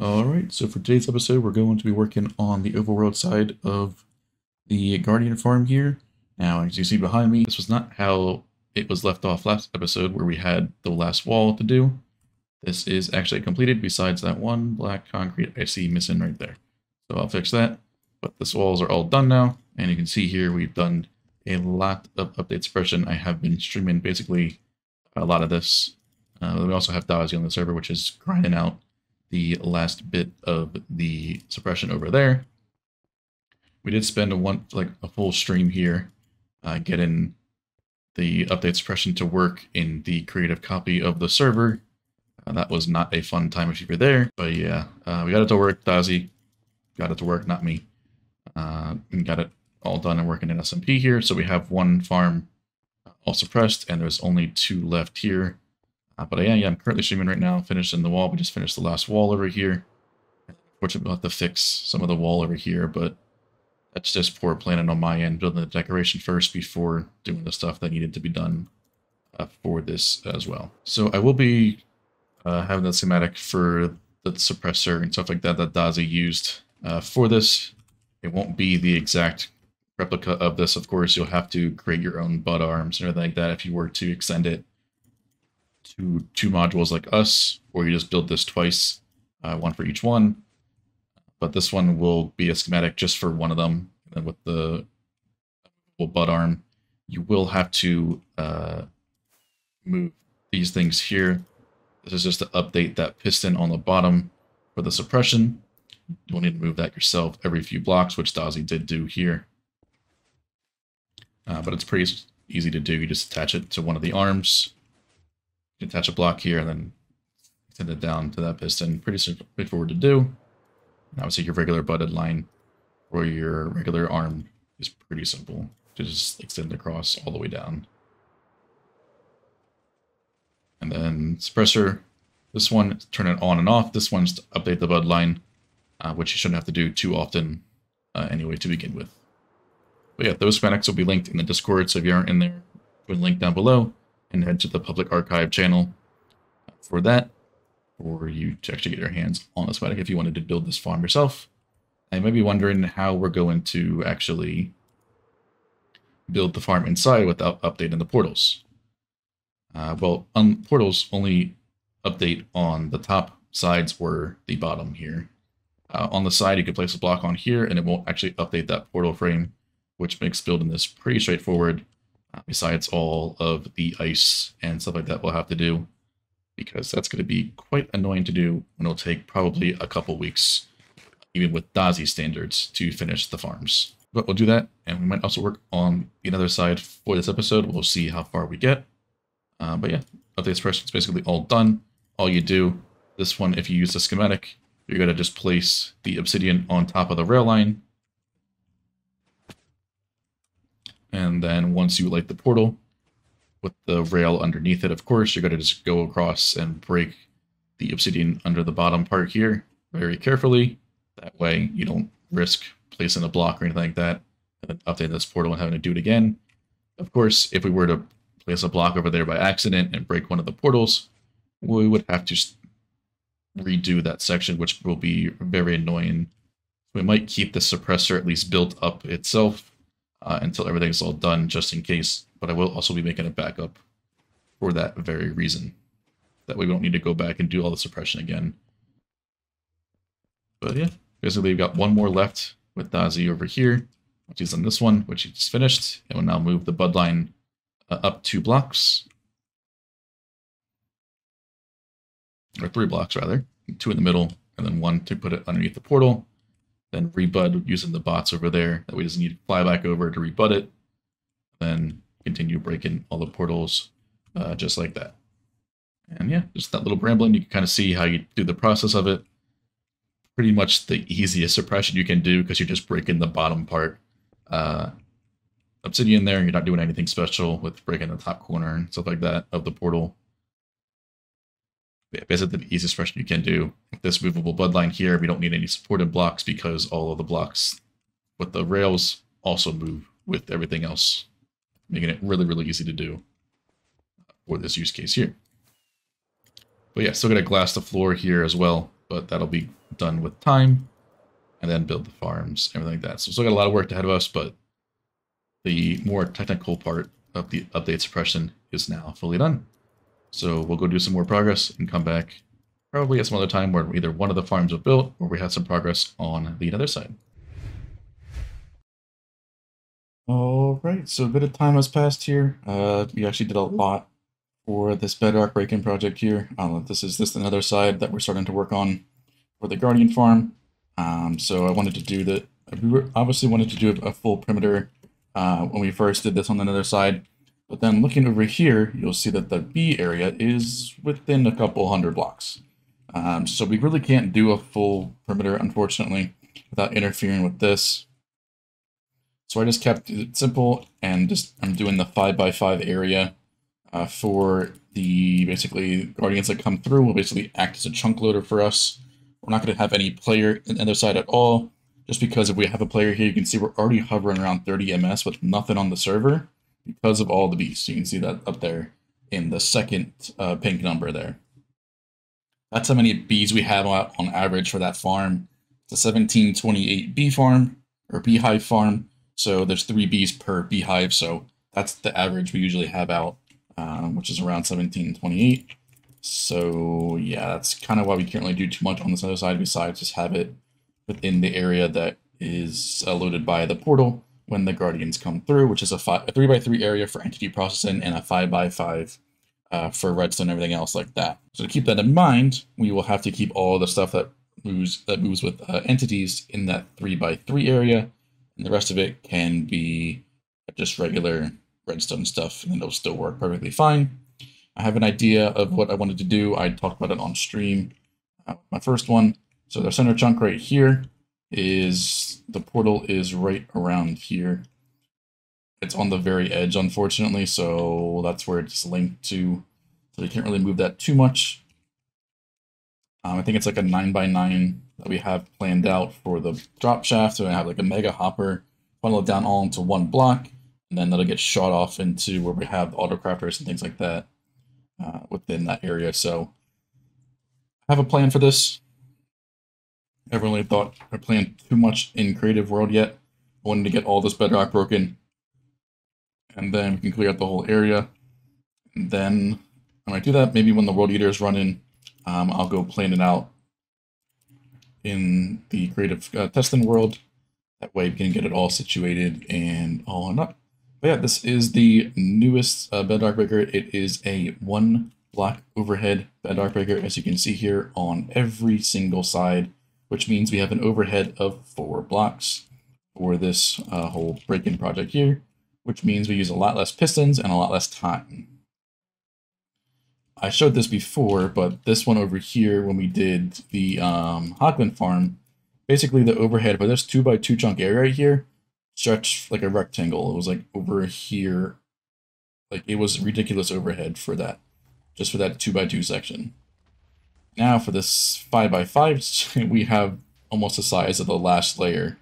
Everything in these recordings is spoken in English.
Alright, so for today's episode, we're going to be working on the overworld side of the Guardian farm here. Now, as you see behind me, this was not how it was left off last episode, where we had the last wall to do. This is actually completed, besides that one black concrete I see missing right there. So I'll fix that, but the walls are all done now, and you can see here we've done a lot of update suppression. I have been streaming basically a lot of this. We also have Dazi on the server, which is grinding out the last bit of the suppression over there. We did spend a full stream here getting the update suppression to work in the creative copy of the server. That was not a fun time if you were there, but yeah, we got it to work. Dazi got it to work, not me. And got it all done and working in SMP here. So we have one farm all suppressed, and there's only 2 left here. But yeah, I'm currently streaming right now, finishing the wall. We just finished the last wall over here. Unfortunately, we'll have to fix some of the wall over here, but that's just poor planning on my end, building the decoration first before doing the stuff that needed to be done for this as well. So I will be having the schematic for the suppressor and stuff like that that Dazi used for this. It won't be the exact replica of this, of course. You'll have to create your own butt arms and everything like that if you were to extend it to 2 modules like us, or you just build this twice, one for each one. But this one will be a schematic just for one of them. And then with the butt arm, you will have to move these things here. This is just to update that piston on the bottom for the suppression. You'll need to move that yourself every few blocks, which Dazi did do here. But it's pretty easy to do. You just attach it to one of the arms. You attach a block here and then extend it down to that piston. Pretty straightforward to do. And obviously your regular butted line or your regular arm is pretty simple to just extend across all the way down. And then suppressor, this one, turn it on and off. This one's to update the bud line, which you shouldn't have to do too often anyway to begin with. But yeah, those schematics will be linked in the Discord, so if you aren't in there, put a link down below and head to the public archive channel for that, or you to actually get your hands on the schematic if you wanted to build this farm yourself. I might be wondering how we're going to actually build the farm inside without updating the portals. Well, portals only update on the top sides or the bottom here. On the side, you can place a block on here, and it won't actually update that portal frame, which makes building this pretty straightforward. Besides all of the ice and stuff like that we'll have to do, because that's going to be quite annoying to do, and it'll take probably a couple weeks, even with Dazi standards, to finish the farms. But we'll do that, and we might also work on the other side for this episode. We'll see how far we get. But yeah, update suppression is basically all done. All you do, this one, if you use the schematic, you're going to just place the obsidian on top of the rail line. And then once you light the portal with the rail underneath it, of course, you're going to just go across and break the obsidian under the bottom part here very carefully. That way you don't risk placing a block or anything like that and then update this portal and having to do it again. Of course, if we were to place a block over there by accident and break one of the portals, we would have to redo that section, which will be very annoying. We might keep the suppressor at least built up itself until everything's all done, just in case. But I will also be making a backup for that very reason. That way we don't need to go back and do all the suppression again. But yeah, basically we've got one more left with Dazi over here. Once he's done this one, which he just finished, and we'll now move the bud line up 2 blocks. Or 3 blocks, rather. 2 in the middle, and then 1 to put it underneath the portal. Then rebud using the bots over there. That we just need to fly back over to rebud it. Then continue breaking all the portals just like that. And yeah, just that little rambling. You can kind of see how you do the process of it. Pretty much the easiest suppression you can do because you're just breaking the bottom part. Obsidian there, you're not doing anything special with breaking the top corner and stuff like that of the portal. Yeah, basically the easiest suppression you can do. With this movable bloodline here, we don't need any supported blocks because all of the blocks with the rails also move with everything else, making it really, really easy to do for this use case here. But yeah, still gonna glass the floor here as well but that'll be done with time, and then build the farms, everything like that. So we still got a lot of work ahead of us, but the more technical part of the update suppression is now fully done. So we'll go do some more progress and come back probably at some other time where either one of the farms are built or we have some progress on the other side. All right, so a bit of time has passed here. We actually did a lot for this Bedrock break-in project here. This is just another side that we're starting to work on for the Guardian farm. So I wanted to do that. We obviously wanted to do a full perimeter when we first did this on another side. But then looking over here, you'll see that the B area is within a couple hundred blocks. So we really can't do a full perimeter, unfortunately, without interfering with this. So I just kept it simple and I'm doing the 5x5 area for the basically guardians that come through will basically act as a chunk loader for us. We're not going to have any player on the other side at all, just because if we have a player here, you can see we're already hovering around 30 ms with nothing on the server because of all the beasts. You can see that up there in the second pink number there. That's how many bees we have on average for that farm. It's a 1728 bee farm or beehive farm. So there's 3 bees per beehive. So that's the average we usually have out, which is around 1728. So yeah, that's kind of why we can't really do too much on this other side besides just have it within the area that is loaded by the portal when the guardians come through, which is a 3x3 area for entity processing and a 5x5 for redstone and everything else like that. So to keep that in mind, we will have to keep all the stuff that moves with entities in that 3x3 area, and the rest of it can be just regular redstone stuff, and it'll still work perfectly fine. I have an idea of what I wanted to do. I talked about it on stream, my first one. So the center chunk right here is, the portal is right around here. It's on the very edge, unfortunately, so that's where it's linked to. So you can't really move that too much. I think it's like a 9x9 that we have planned out for the drop shaft. So I have like a mega hopper, funnel it down all into one block, and then that'll get shot off into where we have AutoCrafters and things like that within that area. So I have a plan for this. I haven't really thought or planned too much in Creative World yet. I wanted to get all this bedrock broken, and then we can clear out the whole area. And then I might do that maybe when the World Eater is running. I'll go plan it out in the creative testing world. That way we can get it all situated and all on up. But yeah, this is the newest bedrock breaker. It is a 1 block overhead bedrock breaker, as you can see here on every single side, which means we have an overhead of 4 blocks for this whole break-in project here, which means we use a lot less pistons and a lot less time. I showed this before, but this one over here, when we did the Hogland farm, basically the overhead for this 2x2 chunk area right here stretched like a rectangle. It was like over here, like it was ridiculous overhead for that, just for that 2x2 section. Now for this 5x5, we have almost the size of the last layer,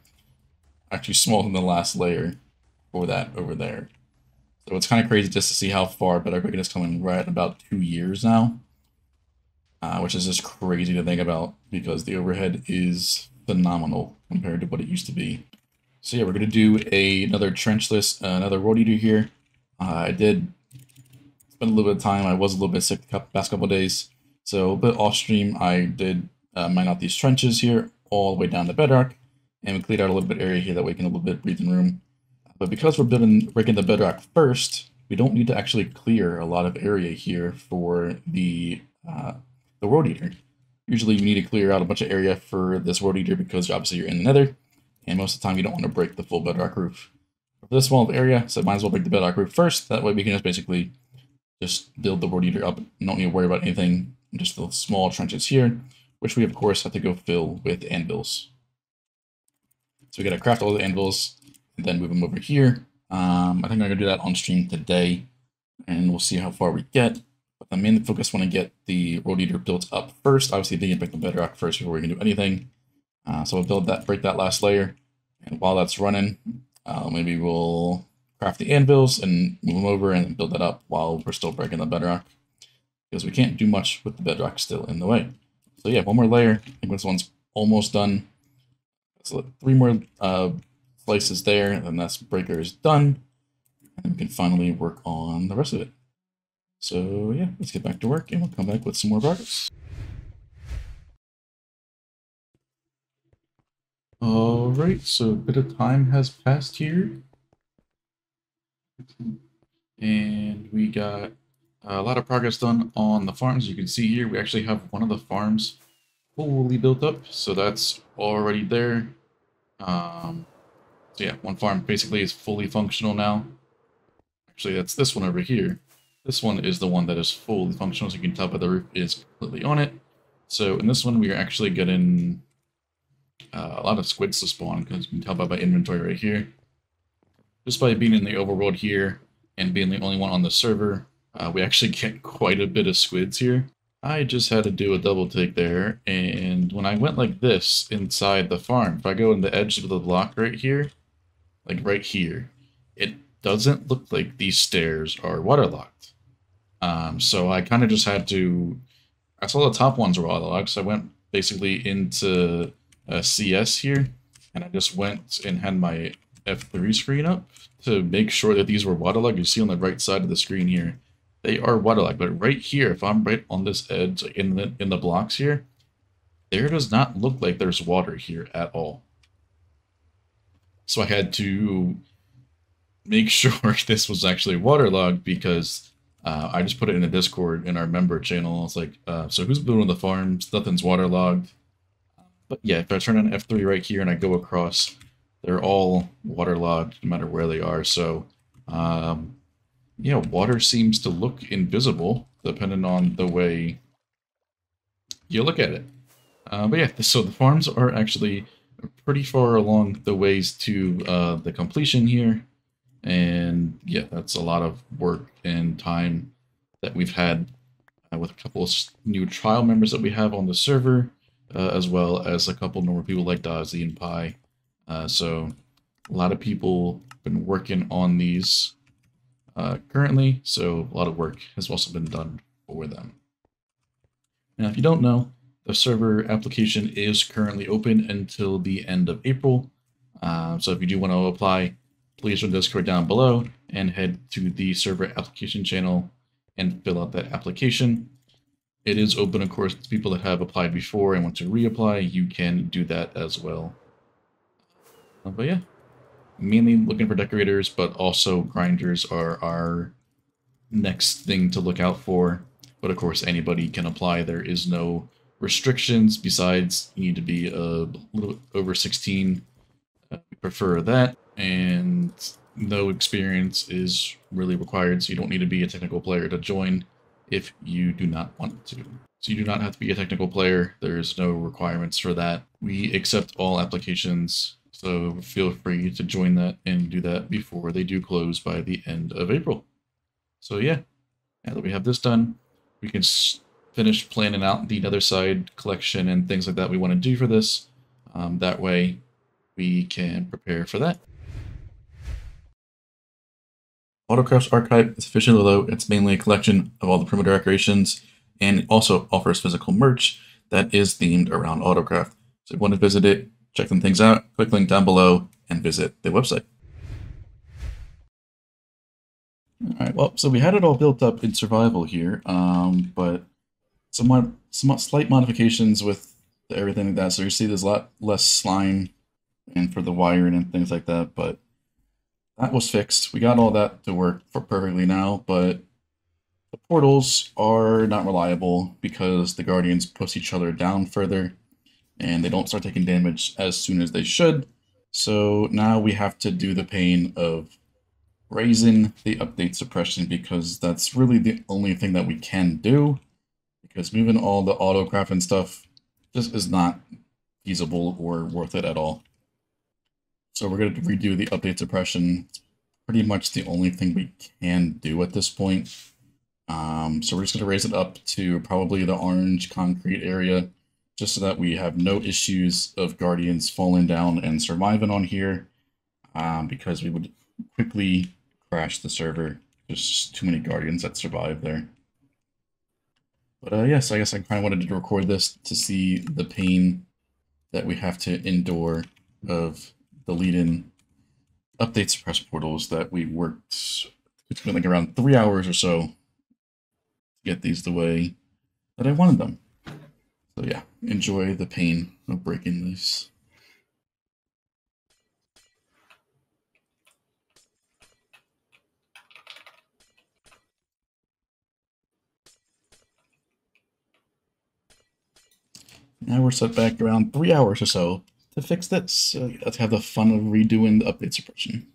actually smaller than the last layer for that over there. So it's kind of crazy just to see how far Bedrock Breaking is coming. We're at about 2 years now, which is just crazy to think about because the overhead is phenomenal compared to what it used to be. So yeah, we're going to do another trenchless, another World Eater here. I did spend a little bit of time. I was a little bit sick the past couple of days. So a bit off stream, I did mine out these trenches here all the way down to Bedrock. And we cleared out a little bit area here that way we can a little bit breathing room. But because we're breaking the bedrock first, we don't need to actually clear a lot of area here for the World Eater. Usually you need to clear out a bunch of area for this World Eater because obviously you're in the nether, and most of the time you don't want to break the full bedrock roof. For this small of area, so might as well break the bedrock roof first. That way we can just basically just build the World Eater up. You don't need to worry about anything, just the small trenches here, which we of course have to go fill with anvils. So we gotta craft all the anvils, and then move them over here. I think I'm going to do that on stream today, and we'll see how far we get. But the main focus when I get the World Eater built up first. Obviously, they can break the bedrock first before we can do anything. So we'll break that last layer, and while that's running, maybe we'll craft the anvils and move them over and build that up while we're still breaking the bedrock, because we can't do much with the bedrock still in the way. So yeah, one more layer. I think this one's almost done. So 3 more slices there, and then that breaker is done. And we can finally work on the rest of it. So yeah, let's get back to work and we'll come back with some more progress. Alright, so a bit of time has passed here. And we got a lot of progress done on the farms. You can see here, we actually have one of the farms fully built up. So that's already there. So yeah, one farm basically is fully functional now. Actually, that's this one over here. This one is the one that is fully functional, so you can tell by the roof is completely on it. So in this one, we are actually getting a lot of squids to spawn, because you can tell by my inventory right here. Just by being in the overworld here, and being the only one on the server, we actually get quite a bit of squids here. I just had to do a double take there, and when I went like this inside the farm, if I go in the edge of the block right here, like right here, it doesn't look like these stairs are waterlocked. So I kind of just had to, I saw the top ones were waterlocked, so I went basically into CS here, and I just went and had my F3 screen up to make sure that these were waterlogged. You see on the right side of the screen here, they are waterlogged. But right here, if I'm right on this edge, like in the blocks here, there does not look like there's water here at all. So I had to make sure this was actually waterlogged, because I just put it in the Discord in our member channel. It's like, so who's building the farms? Nothing's waterlogged. But yeah, if I turn on F3 right here and I go across, they're all waterlogged no matter where they are. So, yeah, water seems to look invisible depending on the way you look at it. But yeah, so the farms are actually pretty far along the ways to the completion here. And yeah, that's a lot of work and time that we've had with a couple of new trial members that we have on the server, as well as a couple normal people like Dazzy and Pi. So a lot of people have been working on these currently, so a lot of work has also been done for them. Now, if you don't know, the server application is currently open until the end of April. So if you do want to apply, please join the Discord down below and head to the server application channel and fill out that application. It is open, of course, to people that have applied before and want to reapply. You can do that as well. But yeah, mainly looking for decorators, but also grinders are our next thing to look out for. But of course, anybody can apply. There is no restrictions besides you need to be a little over 16. We prefer that, and no experience is really required, so you don't need to be a technical player to join if you do not want to. So you do not have to be a technical player. There's no requirements for that. We accept all applications, so feel free to join that and do that before they do close by the end of April. So yeah, now that we have this done, we can finish planning out the nether side collection and things like that we want to do for this. That way we can prepare for that. AutoCraft's archive is officially low. It's mainly a collection of all the perimeter decorations, and it also offers physical merch that is themed around AutoCraft. So if you want to visit it, check some things out, click link down below and visit the website. Alright, well, so we had it all built up in survival here, but some slight modifications with everything like that. So you see there's a lot less slime and for the wiring and things like that, but that was fixed. We got all that to work perfectly now, but the portals are not reliable because the Guardians push each other down further and they don't start taking damage as soon as they should. So now we have to do the pain of raising the update suppression, because that's really the only thing that we can do, because moving all the AutoCraft and stuff just is not feasible or worth it at all. So we're going to redo the update suppression. It's pretty much the only thing we can do at this point. So we're just going to raise it up to probably the orange concrete area, just so that we have no issues of Guardians falling down and surviving on here, because we would quickly crash the server. There's just too many Guardians that survive there. But yes, I guess I kind of wanted to record this to see the pain that we have to endure of the lead-in update suppress portals that we worked. It's been like around 3 hours or so to get these the way that I wanted them. So yeah, enjoy the pain of breaking these. Now we're set back around 3 hours or so to fix this. So let's have the fun of redoing the update suppression.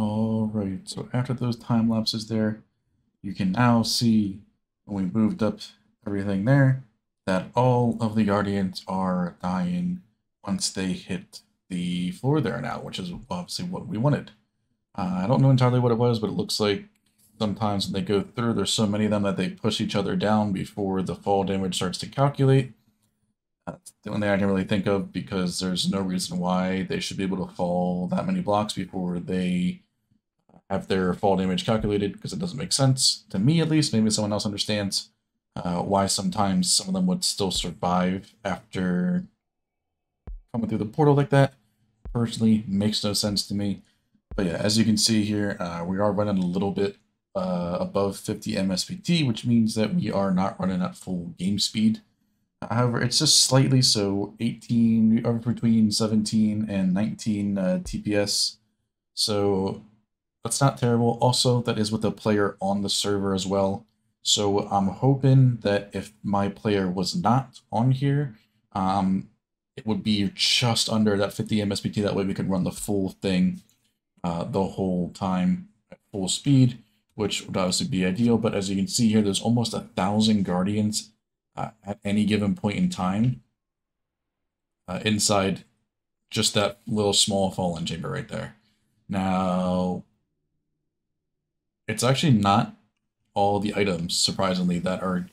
Alright, so after those time lapses there, you can now see when we moved up everything there, that all of the Guardians are dying once they hit the floor there now, which is obviously what we wanted. I don't know entirely what it was, but it looks like sometimes when they go through, there's so many of them that they push each other down before the fall damage starts to calculate. That's the only thing I can really think of, because there's no reason why they should be able to fall that many blocks before they have their fall damage calculated, because it doesn't make sense, to me at least. Maybe someone else understands why sometimes some of them would still survive after coming through the portal like that. Personally, makes no sense to me. But yeah, as you can see here, we are running a little bit above 50 MSPT, which means that we are not running at full game speed. However, it's just slightly, so 18, or between 17 and 19 TPS. So that's not terrible. Also, that is with a player on the server as well. So I'm hoping that if my player was not on here, it would be just under that 50 MSPT. That way we could run the full thing the whole time at full speed, which would obviously be ideal. But as you can see here, there's almost 1,000 Guardians at any given point in time inside just that little small fallen chamber right there. Now, it's actually not all the items, surprisingly, that are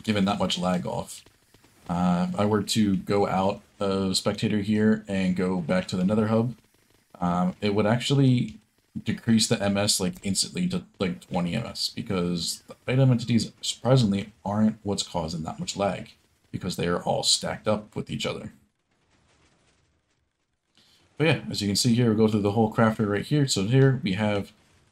given that much lag off. If I were to go out of Spectator here and go back to the Nether hub, it would actually decrease the MS like instantly to like 20 MS, because the item entities surprisingly aren't what's causing that much lag, because they are all stacked up with each other. But yeah, as you can see here, we'll go through the whole crafter right here. So here we have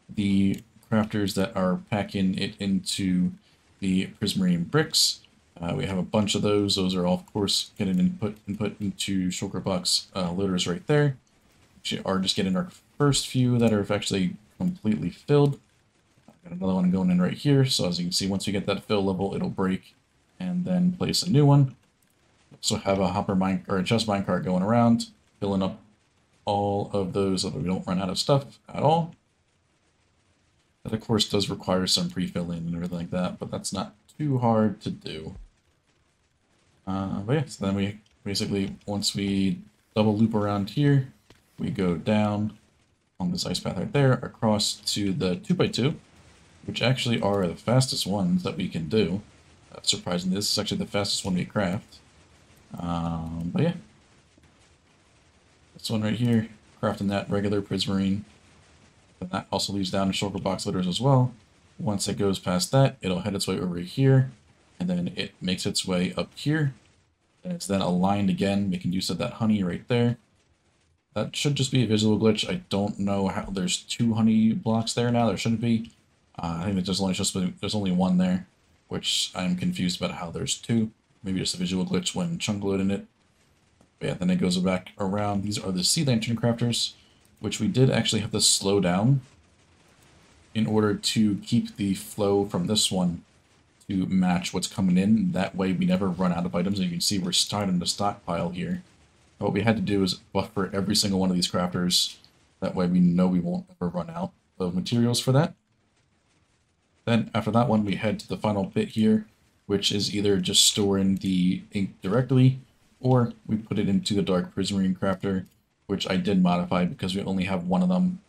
the crafters that are packing it into the prismarine bricks. We have a bunch of those. Those are all, of course, getting input into shulker box loaders right there. Which are just getting our first few that are actually completely filled. Got another one going in right here. So as you can see, once we get that fill level, it'll break and then place a new one. So have a hopper mine or a chest minecart going around, filling up all of those so that we don't run out of stuff at all. That of course does require some pre-filling and everything like that, but that's not too hard to do. But yeah, so then we basically, once we double loop around here, we go down on this ice path right there, across to the 2x2, which actually are the fastest ones that we can do. Surprisingly, this is actually the fastest one we craft. But yeah, this one right here, crafting that regular prismarine. And that also leads down to shulker box loaders as well. Once it goes past that, it'll head its way over here, and then it makes its way up here. And it's then aligned again, making use of that honey right there. That should just be a visual glitch. I don't know how there's 2 honey blocks there now. There shouldn't be. I think there's only one there, which I'm confused about how there's 2. Maybe just a visual glitch when chunk loading it. But yeah, then it goes back around. These are the sea lantern crafters, which we did actually have to slow down in order to keep the flow from this one to match what's coming in. That way we never run out of items. And you can see we're starting to stockpile here. What we had to do is buffer every single one of these crafters. That way we know we won't ever run out of materials for that. Then after that one, we head to the final bit here, which is either just storing the ink directly, or we put it into the dark prismarine crafter, which I did modify because we only have one of them.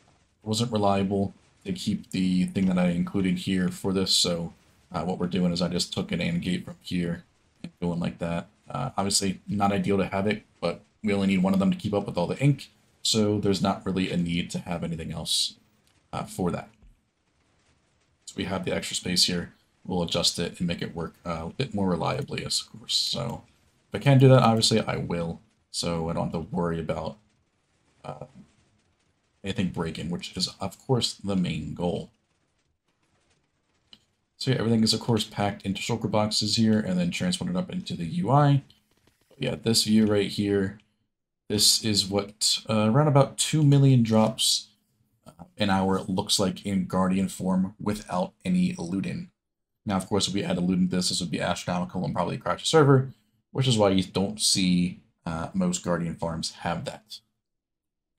It wasn't reliable to keep the thing that I included here for this, so what we're doing is I just took an AND gate from here and going like that. Obviously not ideal to have it, but we only need one of them to keep up with all the ink, so there's not really a need to have anything else for that. So we have the extra space here. We'll adjust it and make it work a bit more reliably, of course. So if I can do that, obviously I will, so I don't have to worry about anything breaking, which is, of course, the main goal. So yeah, everything is, of course, packed into shulker boxes here and then transported up into the UI. But yeah, this view right here, this is what around about 2 million drops an hour looks like in Guardian form without any looting. Now, of course, if we had to loot this would be astronomical and probably crash the server, which is why you don't see most Guardian farms have that.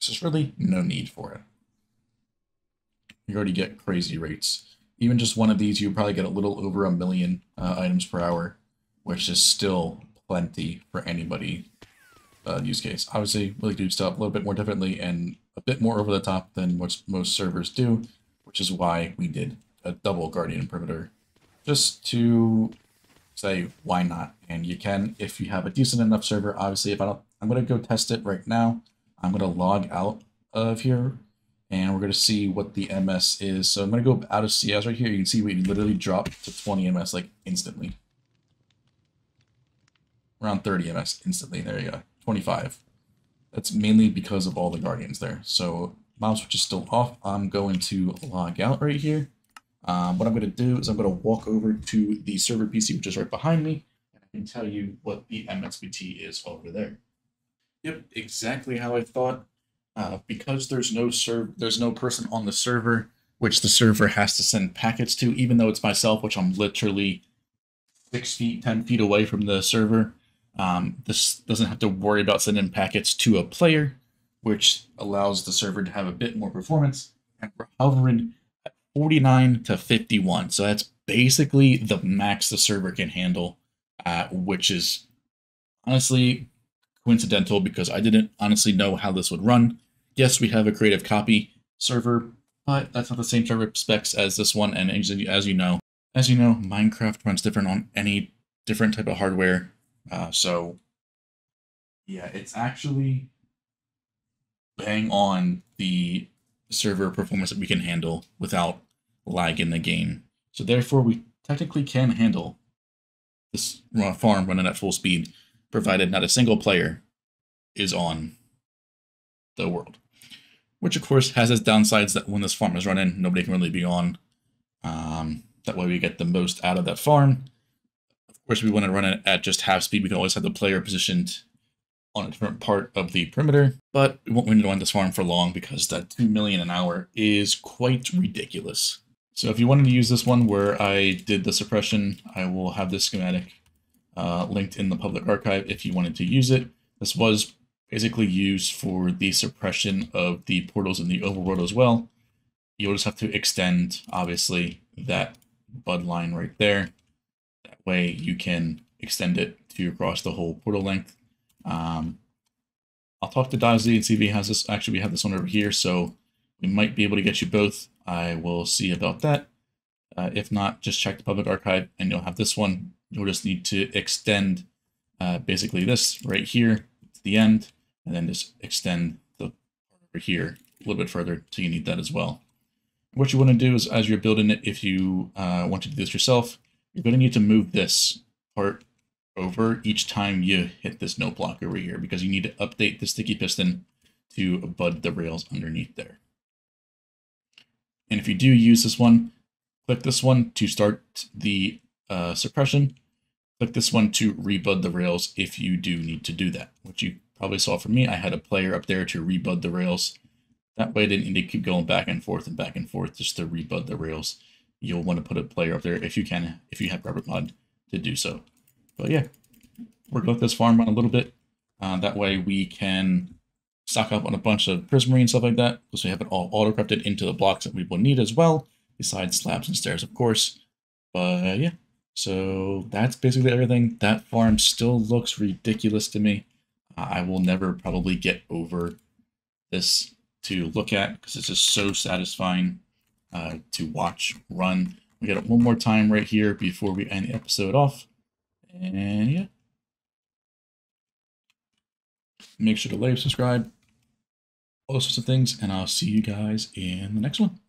There's really no need for it. You already get crazy rates. Even just one of these, you probably get a little over 1 million items per hour, which is still plenty for anybody use case. Obviously, we like to do stuff a little bit more differently and a bit more over the top than what most servers do, which is why we did a double Guardian perimeter, just to say why not. And you can if you have a decent enough server. Obviously, if I don't, I'm gonna go test it right now. I'm gonna log out of here, and we're gonna see what the MS is. So I'm gonna go out of CS right here. You can see we literally dropped to 20 MS like instantly. Around 30 MS instantly. There you go. 25. That's mainly because of all the Guardians there. So mouse switch is still off. I'm going to log out right here. What I'm going to do is I'm going to walk over to the server PC, which is right behind me, and I can tell you what the MSBT is over there. Yep, exactly how I thought. Because there's no person on the server, which the server has to send packets to, even though it's myself, which I'm literally 6 feet, 10 feet away from the server. This doesn't have to worry about sending packets to a player, which allows the server to have a bit more performance. And we're hovering at 49 to 51. So that's basically the max the server can handle, which is honestly coincidental because I didn't honestly know how this would run. Yes, we have a creative copy server, but that's not the same server specs as this one. And as you know, Minecraft runs different on any different type of hardware. So yeah, it's actually bang on the server performance that we can handle without lag in the game. So therefore, we technically can handle this farm running at full speed, provided not a single player is on. the world. Which, of course, has its downsides that when this farm is running, nobody can really be on. That way we get the most out of that farm. Of course, we want to run it at just half speed. We can always have the player positioned on a different part of the perimeter, but we won't run this farm for long because that 2 million an hour is quite ridiculous. So if you wanted to use this one where I did the suppression, I will have this schematic linked in the public archive if you wanted to use it. This was basically used for the suppression of the portals in the overworld as well. You'll just have to extend, obviously, that bud line right there. That way you can extend it to across the whole portal length. I'll talk to Dazzy and see if he has this. Actually, we have this one over here, so we might be able to get you both. I will see about that. If not, just check the public archive and you'll have this one. You'll just need to extend basically this right here to the end, and then just extend the part over here a little bit further, so you need that as well. What you want to do is, as you're building it, if you want to do this yourself, you're going to need to move this part over each time you hit this note block over here, because you need to update the sticky piston to bud the rails underneath there. And if you do use this one, click this one to start the suppression. Click this one to rebud the rails if you do need to do that. What you probably saw from me, I had a player up there to rebud the rails. That way I didn't need to keep going back and forth just to rebud the rails. You'll want to put a player up there if you can, if you have Rabbit Mod to do so. But yeah, we're going to let this farm run a little bit. That way we can stock up on a bunch of prismarine and stuff like that, so we have it all auto-crafted into the blocks that we will need as well, besides slabs and stairs, of course. But yeah, so that's basically everything. That farm still looks ridiculous to me. I will never probably get over this to look at because it's just so satisfying to watch run. We got it one more time right here before we end the episode off. And yeah, make sure to like, subscribe, all those sorts of things, and I'll see you guys in the next one.